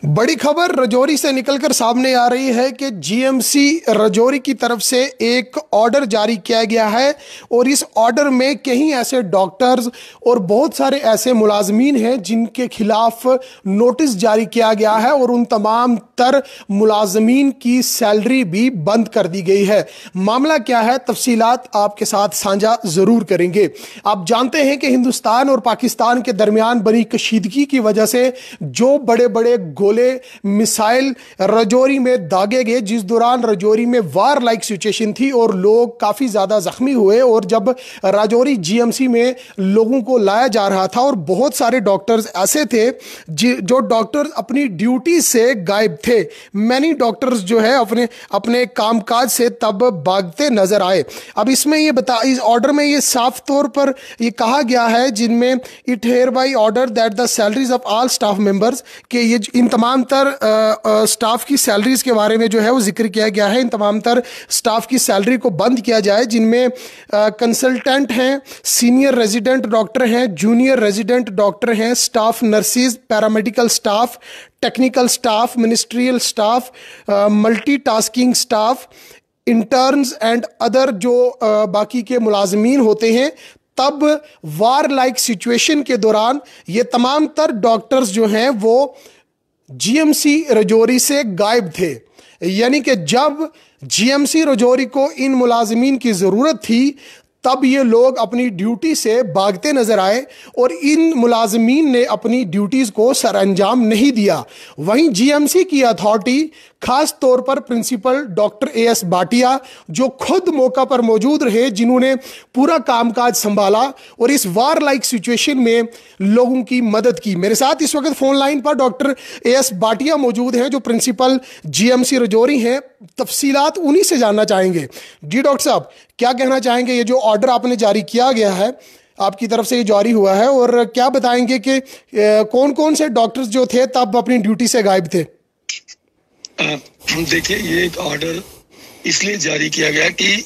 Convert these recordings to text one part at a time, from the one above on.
बड़ी खबर राजौरी से निकलकर सामने आ रही है कि जीएमसी राजौरी की तरफ से एक ऑर्डर जारी किया गया है और इस ऑर्डर में कई ऐसे डॉक्टर्स और बहुत सारे ऐसे मुलाजमीन हैं जिनके खिलाफ नोटिस जारी किया गया है और उन तमाम तर मुलाजमीन की सैलरी भी बंद कर दी गई है। मामला क्या है, तफसीलात आपके साथ साझा जरूर करेंगे। आप जानते हैं कि हिंदुस्तान और पाकिस्तान के दरमियान बनी कशीदगी की वजह से जो बड़े बड़े गोले मिसाइल राजौरी में दागे गए, जिस दौरान राजौरी में वार लाइक सिचुएशन थी और लोग काफी ज्यादा जख्मी हुए। और जब राजौरी जीएमसी में लोगों को लाया जा रहा था और बहुत सारे डॉक्टर्स ऐसे थे जो डॉक्टर्स अपनी ड्यूटी से गायब थे। मैनी डॉक्टर्स जो है अपने अपने कामकाज से तब भागते नजर आए। अब इसमें ये इस ऑर्डर में ये साफ तौर पर ये कहा गया है जिनमें it here by order that the salaries of all staff members, कि ये इन तमाम तर स्टाफ की सैलरीज के बारे में जो है वो जिक्र किया गया है। इन तमाम तर स्टाफ की सैलरी को बंद किया जाए, जिनमें कंसल्टेंट हैं, सीनियर रेजिडेंट डॉक्टर हैं, जूनियर रेजिडेंट डॉक्टर हैं, staff nurses, paramedical staff, technical staff, ministerial staff, multitasking staff, interns and other जो बाकी के मुलाजमीन होते हैं। तब वार लाइक सिचुएशन के दौरान ये तमाम तर डॉक्टर्स जो हैं वो जीएमसी राजौरी से गायब थे। यानी कि जब जीएमसी राजौरी को इन मुलाजमीन की जरूरत थी तब ये लोग अपनी ड्यूटी से भागते नजर आए और इन मुलाजमीन ने अपनी ड्यूटीज को सरअंजाम नहीं दिया। वहीं जीएमसी की अथॉरिटी, खास तौर पर प्रिंसिपल डॉक्टर एएस भाटिया जो खुद मौका पर मौजूद रहे, जिन्होंने पूरा कामकाज संभाला और इस वार लाइक सिचुएशन में लोगों की मदद की। मेरे साथ इस वक्त फोन लाइन पर डॉक्टर एएस भाटिया मौजूद हैं जो प्रिंसिपल जीएमसी राजौरी हैं। तफसीलात उन्हीं से जानना चाहेंगे। जी डॉक्टर साहब, क्या कहना चाहेंगे, ये जो ऑर्डर आपने जारी किया गया है, आपकी तरफ से ये जारी हुआ है, और क्या बताएंगे कि कौन कौन से डॉक्टर्स जो थे तब अपनी ड्यूटी से गायब थे? देखिए, ये एक ऑर्डर इसलिए जारी किया गया कि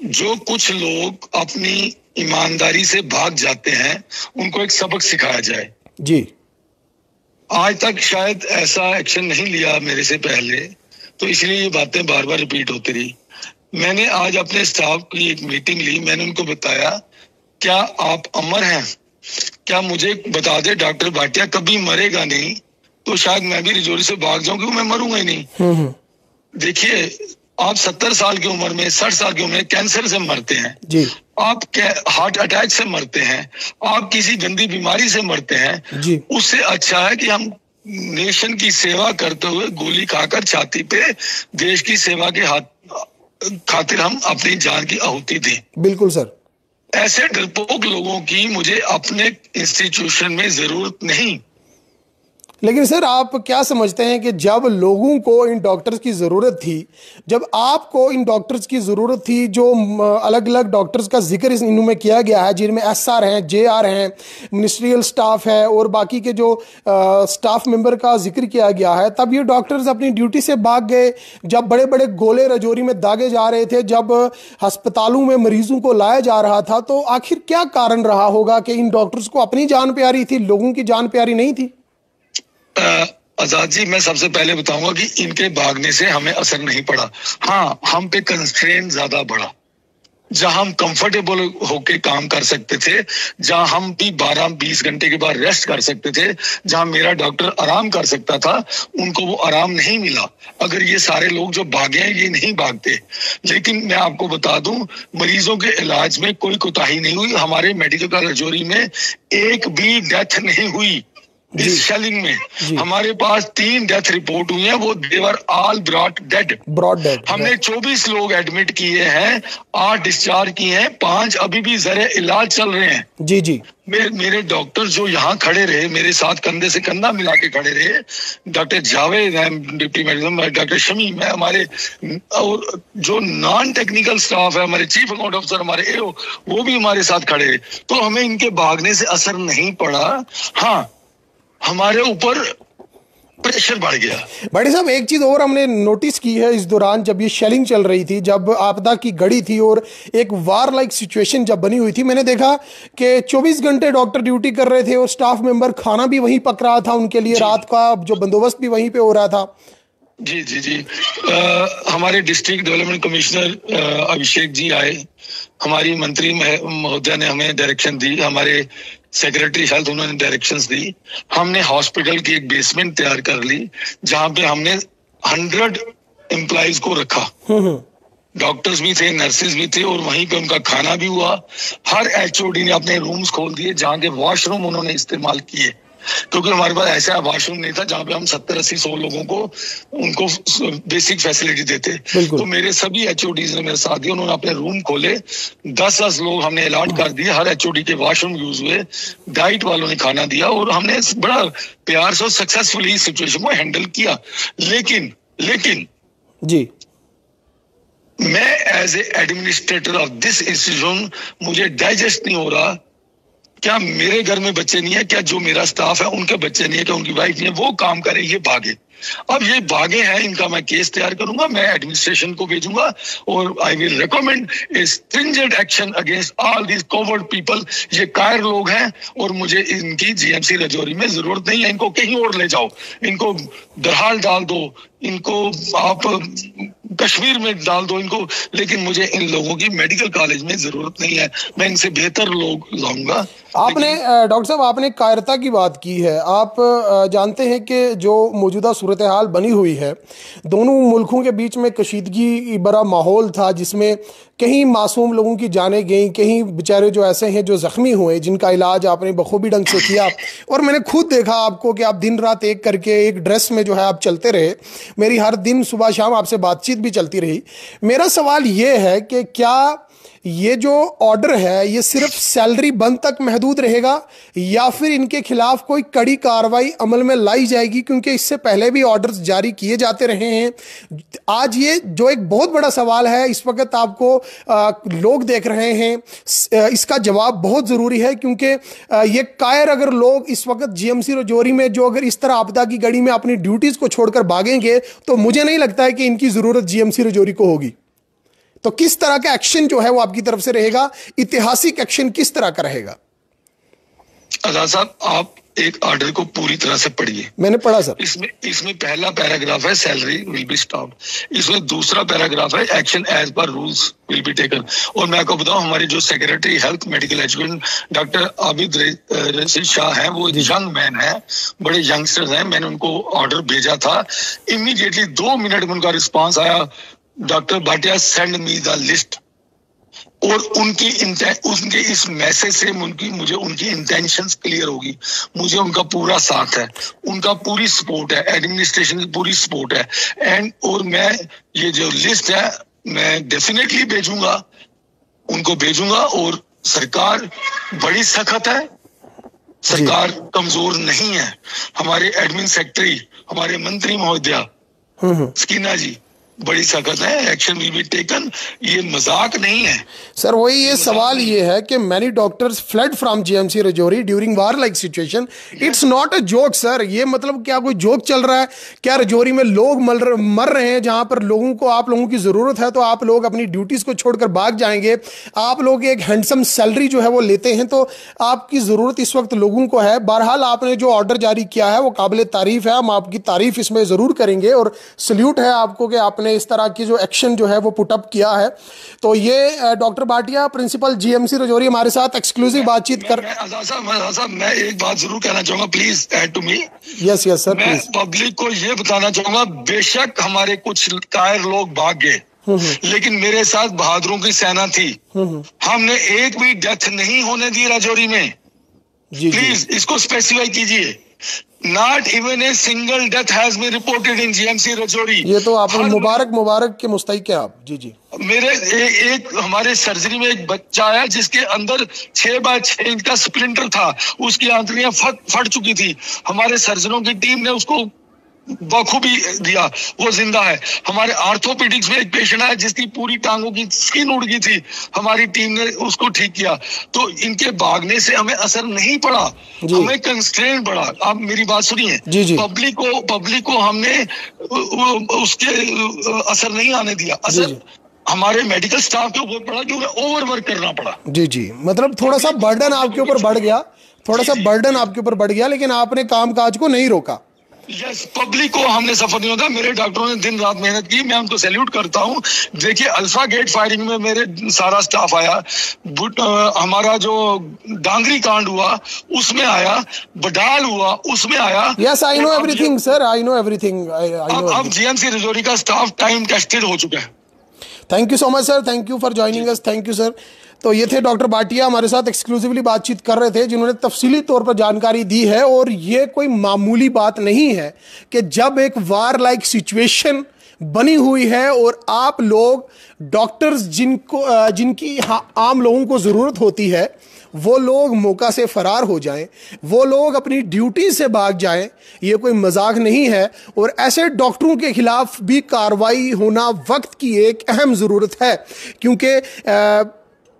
जो कुछ लोग अपनी ईमानदारी से भाग जाते हैं उनको एक सबक सिखाया जाए। जी, आज तक शायद ऐसा एक्शन नहीं लिया मेरे से पहले, तो इसलिए ये बातें बार बार रिपीट होती रही। मैंने आज अपने स्टाफ की एक मीटिंग ली। मैंने उनको बताया, क्या आप अमर हैं? क्या मुझे बता दे डॉक्टर भाटिया कभी मरेगा नहीं तो शायद मैं भी राजौरी से भाग जाऊं, क्योंकि मैं मरूंगा ही नहीं। देखिए, आप 70 साल की उम्र में, 60 साल की उम्र में कैंसर से मरते हैं जी। आप हार्ट अटैक से मरते हैं, आप किसी गंदी बीमारी से मरते हैं जी। उससे अच्छा है कि हम नेशन की सेवा करते हुए गोली खाकर छाती पे देश की सेवा के खातिर हम अपनी जान की आहुति दें। बिल्कुल सर। ऐसे डरपोक लोगों की मुझे अपने इंस्टीट्यूशन में जरूरत नहीं। लेकिन सर, आप क्या समझते हैं कि जब लोगों को इन डॉक्टर्स की ज़रूरत थी, जब आपको इन डॉक्टर्स की ज़रूरत थी, जो अलग अलग डॉक्टर्स का जिक्र इनमें किया गया है, जिनमें एसआर हैं, जेआर हैं, मिनिस्ट्रियल स्टाफ है और बाकी के जो स्टाफ मेंबर का जिक्र किया गया है, तब ये डॉक्टर्स अपनी ड्यूटी से भाग गए। जब बड़े बड़े गोले राजौरी में दागे जा रहे थे, जब अस्पतालों में मरीजों को लाया जा रहा था, तो आखिर क्या कारण रहा होगा कि इन डॉक्टर्स को अपनी जान प्यारी थी, लोगों की जान प्यारी नहीं थी? आजाद जी, मैं सबसे पहले बताऊंगा कि इनके भागने से हमें असर नहीं पड़ा। हाँ, हम पे कंस्ट्रेन ज्यादा बढ़ा। जहां हम कंफर्टेबल होके काम कर सकते थे, जहां हम भी 12-20 घंटे के बाद रेस्ट कर सकते थे, जहां मेरा डॉक्टर आराम कर सकता था, उनको वो आराम नहीं मिला। अगर ये सारे लोग जो भागे हैं ये नहीं भागते। लेकिन मैं आपको बता दूं, मरीजों के इलाज में कोई कोताही नहीं हुई। हमारे मेडिकल कॉलेज राजौरी में एक भी डेथ नहीं हुई। इस शेलिंग में हमारे पास 3 डेथ रिपोर्ट हुई हैं, वो देवर ऑल ब्रॉड डेड। हमने 24 लोग एडमिट किए हैं, 8 डिस्चार्ज किए हैं, 5 अभी भी जरे इलाज चल रहे हैं। जी जी। मेरे डॉक्टर जो यहाँ खड़े रहे, मेरे साथ कंधे से कंधा मिला के खड़े रहे, डॉक्टर जावेद हैं, डिप्टी मेडिसिन, डॉक्टर शमी, मैं, हमारे और जो नॉन टेक्निकल स्टाफ है, हमारे चीफ अकाउंट ऑफिसर, हमारे एओ, वो भी हमारे साथ खड़े रहे। तो हमें इनके भागने से असर नहीं पड़ा। हाँ, हमारे ऊपर प्रेशर बढ़ गया। बड़े साहब, एक चीज और हमने नोटिस की है इस दौरान, जब ये शेलिंग चल रही थी, जब आपदा की घड़ी थी और एक वार लाइक सिचुएशन जब बनी हुई थी, मैंने देखा कि 24 घंटे डॉक्टर ड्यूटी कर रहे थे और स्टाफ मेंबर खाना भी वहीं पक रहा था उनके लिए, रात का जो बंदोबस्त भी वहीं पे हो रहा था। जी जी जी। हमारे district development commissioner Abhishek ji आए, हमारी मंत्री महोदया ने हमें डायरेक्शन दी, हमारे सेक्रेटरी हेल्थ उन्होंने डायरेक्शंस दी। हमने हॉस्पिटल की एक बेसमेंट तैयार कर ली जहां पे हमने 100 एम्प्लॉइज को रखा। डॉक्टर्स भी थे, नर्सेज भी थे, और वहीं पे उनका खाना भी हुआ। हर एचओडी ने अपने रूम्स खोल दिए जहां के वॉशरूम उन्होंने इस्तेमाल किए, क्योंकि हमारे पास ऐसा वॉशरूम नहीं था जहां पे हम 70-80-100 लोगों को उनको बेसिक फैसिलिटी देते। तो मेरे सभी एचओडीज ने मेरे साथ दिया, उन्होंने अपने रूम खोले, 10-10 लोग हमने अलॉट कर दिए, हर एचओडी के वॉशरूम यूज हुए, डाइट वालों ने खाना दिया, और हमने बड़ा प्यार से सक्सेसफुली सिचुएशन को हैंडल किया। लेकिन जी, मैं as a administrator of this institution, मुझे डाइजेस्ट नहीं हो रहा, क्या मेरे घर में बच्चे नहीं है, क्या जो मेरा स्टाफ है उनके बच्चे नहीं है, क्या उनकी वाइफ नहीं है, वो काम करे, ये भागे। अब ये भागे हैं, इनका मैं केस तैयार करूंगा, मैं एडमिनिस्ट्रेशन को भेजूंगा, और I will recommend A stringent action against all these covered people. ये कायर लोग हैं और मुझे इनकी जीएमसी रजौरी में जरूरत नहीं है, इनको कहीं और ले जाओ, इनको दरहाल डाल दो, इनको आप कश्मीर में डाल दो इनको, लेकिन मुझे इन लोगों की मेडिकल कॉलेज में जरूरत नहीं है, मैं इनसे बेहतर लोग लाऊंगा। आपने डॉक्टर साहब, आपने कायरता की बात की है। आप जानते हैं कि जो मौजूदा सूरत हाल बनी हुई है, दोनों मुल्कों के बीच में कशीदगी भरा माहौल था, जिसमें कहीं मासूम लोगों की जानें गई, कहीं बेचारे जो ऐसे हैं जो ज़ख्मी हुए, जिनका इलाज आपने बखूबी ढंग से किया, और मैंने खुद देखा आपको कि आप दिन रात एक करके एक ड्रेस में जो है आप चलते रहे। मेरी हर दिन सुबह शाम आपसे बातचीत भी चलती रही। मेरा सवाल ये है कि क्या ये जो ऑर्डर है ये सिर्फ सैलरी बंद तक महदूद रहेगा, या फिर इनके खिलाफ कोई कड़ी कार्रवाई अमल में लाई जाएगी? क्योंकि इससे पहले भी ऑर्डर्स जारी किए जाते रहे हैं। आज ये जो एक बहुत बड़ा सवाल है, इस वक्त आपको लोग देख रहे हैं, इसका जवाब बहुत ज़रूरी है, क्योंकि ये कायर अगर लोग इस वक्त जीएमसी रजौरी में जो अगर इस तरह आपदा की घड़ी में अपनी ड्यूटीज़ को छोड़कर भागेंगे, तो मुझे नहीं लगता है कि इनकी ज़रूरत जीएमसी रजौरी को होगी। तो किस तरह का एक्शन जो है वो आपकी तरफ से रहेगा, ऐतिहासिक एक्शन किस तरह का रहेगा? आजाद साहब, आप एक ऑर्डर को पूरी तरह से पढ़िए। मैंने पढ़ा सर। इसमें पहला पैराग्राफ है सैलरी विल बी स्टॉप्ड, इसमें दूसरा पैराग्राफ है action as per rules will be taken. और मैं आपको बताऊं, हमारे जो secretary health medical education doctor Abid Rashid Shah हैं, वो यंग मैन है, बड़े यंगस्टर्स हैं। मैंने उनको ऑर्डर भेजा था, इमीडिएटली 2 मिनट में उनका रिस्पॉन्स आया, doctor Bhatia send me the list. और उनके इस मैसेज से मुझे उनकी इंटेंशंस क्लियर होगी, मुझे उनका पूरा साथ है, उनका पूरी सपोर्ट है, एडमिनिस्ट्रेशन की पूरी सपोर्ट है। और मैं ये जो लिस्ट है मैं डेफिनेटली भेजूंगा, उनको भेजूंगा। और सरकार बड़ी सख्त है, सरकार कमजोर नहीं है। हमारे एडमिन सेक्रेटरी, हमारे मंत्री महोदया स्कीना जी बड़ी सख्त है, एक्शन विल बी टेकन। ये मजाक नहीं है सर। वही ये सवाल ये है कि many doctors flood from GMC Rajouri during war like situation. It's not a joke sir. ये मतलब क्या कोई जोक चल रहा है क्या? रजौरी में लोग मर रहे हैं, जहां पर लोगों को, आप लोगों की जरूरत है तो आप लोग अपनी ड्यूटीज को छोड़कर भाग जाएंगे। आप लोग एक हैंडसम सैलरी जो है वो लेते हैं, तो आपकी जरूरत इस वक्त लोगों को है। बहरहाल आपने जो ऑर्डर जारी किया है वो काबिल तारीफ है, हम आपकी तारीफ इसमें जरूर करेंगे, और सल्यूट है आपको कि आपने इस तरह की जो एक्शन जो है वो पुटअप किया है। तो ये doctor Bhatia, principal GMC Rajouri, हमारे साथ एक्सक्लूसिव बातचीत कर। मैं एक बात जरूर कहना चाहूंगा, please add to me. Yes yes sir. मैं पब्लिक को ये बताना चाहूंगा, बेशक हमारे कुछ कायर लोग भाग गए, लेकिन मेरे साथ बहादुरों की सेना थी। हमने एक भी डेथ नहीं होने दी रजौरी में। प्लीज इसको स्पेसिफाई कीजिए। Not even a single death has been reported in GMC Rajouri. ये तो आपने मुबारक के मुस्तहिक है आप। जी जी। मेरे एक हमारे सर्जरी में एक बच्चा आया जिसके अंदर 6x6 इंच का स्प्लिंटर था, उसकी आंतड़ियां फट चुकी थी। हमारे सर्जनों की टीम ने उसको बखूबी दिया, वो जिंदा है। हमारे आर्थोपेडिक्स में एक पेशेंट आया जिसकी पूरी टांगों की स्किन उड़ गई थी, हमारी टीम ने उसको ठीक किया। तो इनके भागने से हमें असर नहीं पड़ा, हमें कंस्ट्रेन पड़ा। आप मेरी बात सुनिए, पब्लिक को हमने उसके असर नहीं आने दिया, असर हमारे मेडिकल स्टाफ के ऊपर पड़ा, जो ओवर वर्क करना पड़ा। जी, मतलब थोड़ा सा बर्डन आपके ऊपर बढ़ गया, आपके ऊपर बढ़ गया, लेकिन आपने काम काज को नहीं रोका। यस, पब्लिक को हमने सफर नहीं होता। मेरे डॉक्टरों ने दिन रात मेहनत की, मैं उनको सैल्यूट करता हूं। देखिए, अल्फा गेट फायरिंग में मेरे सारा स्टाफ आया, हमारा जो डांगरी कांड हुआ उसमें आया, बडाल हुआ उसमें आया। Yes, I know everything sir, I know everything. अब जीएमसी रजौरी का स्टाफ टाइम टेस्टेड हो चुका है। Thank you so much sir, thank you for joining us, thank you sir. तो ये थे डॉक्टर भाटिया, हमारे साथ एक्सक्लूसिवली बातचीत कर रहे थे, जिन्होंने तफसीली तौर पर जानकारी दी है। और ये कोई मामूली बात नहीं है कि जब एक वार लाइक सिचुएशन बनी हुई है और आप लोग डॉक्टर्स जिनकी आम लोगों को ज़रूरत होती है, वो लोग मौका से फरार हो जाएं, वो लोग अपनी ड्यूटी से भाग जाएं, ये कोई मजाक नहीं है। और ऐसे डॉक्टरों के खिलाफ भी कार्रवाई होना वक्त की एक अहम ज़रूरत है, क्योंकि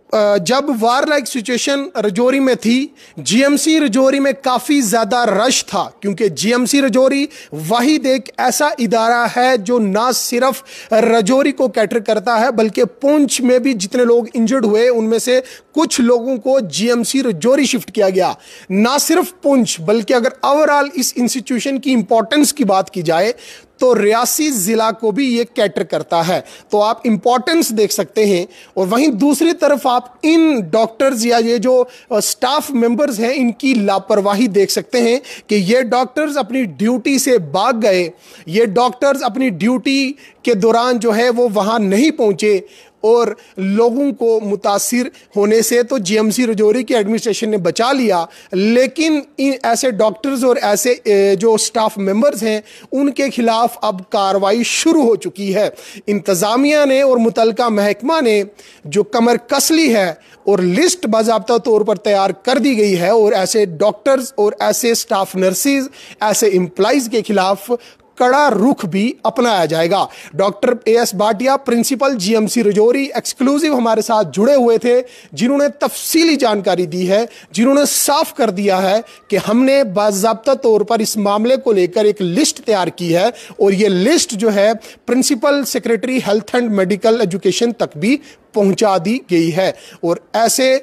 जब वार लाइक सिचुएशन रजौरी में थी, जीएमसी रजौरी में काफ़ी ज़्यादा रश था, क्योंकि जीएमसी रजौरी वाहिद एक ऐसा इदारा है जो ना सिर्फ रजौरी को कैटर करता है, बल्कि पुंछ में भी जितने लोग इंजर्ड हुए उनमें से कुछ लोगों को जीएमसी रजौरी शिफ्ट किया गया। ना सिर्फ पुंछ, बल्कि अगर ओवरऑल इस इंस्टीट्यूशन की इंपॉर्टेंस की बात की जाए तो रियासी जिला को भी ये कैटर करता है। तो आप इंपॉर्टेंस देख सकते हैं। और वहीं दूसरी तरफ आप इन डॉक्टर्स या ये जो स्टाफ मेंबर्स हैं, इनकी लापरवाही देख सकते हैं कि ये डॉक्टर्स अपनी ड्यूटी से भाग गए, ये डॉक्टर्स अपनी ड्यूटी के दौरान जो है वो वहां नहीं पहुंचे और लोगों को मुतासिर होने से तो जीएमसी रजौरी की एडमिनिस्ट्रेशन ने बचा लिया। लेकिन इन ऐसे डॉक्टर्स और ऐसे जो स्टाफ मेंबर्स हैं, उनके खिलाफ अब कार्रवाई शुरू हो चुकी है। इंतज़ामिया ने और मुतलका महकमा ने जो कमर कस ली है और लिस्ट बाज़ाब्ता तौर पर तैयार कर दी गई है, और ऐसे डॉक्टर्स और ऐसे स्टाफ नर्सेज, ऐसे एम्प्लॉइज़ के खिलाफ कड़ा रुख भी अपनाया जाएगा। Doctor AS Bhatia, principal GMC Rajouri, exclusive हमारे साथ जुड़े हुए थे, जिन्होंने तफसीली जानकारी दी है, जिन्होंने साफ कर दिया है कि हमने बाज़ाब्ता तौर पर इस मामले को लेकर एक लिस्ट तैयार की है, और ये लिस्ट जो है principal secretary health and medical education तक भी पहुंचा दी गई है। और ऐसे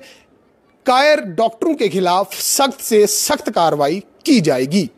कायर डॉक्टरों के खिलाफ सख्त से सख्त कार्रवाई की जाएगी।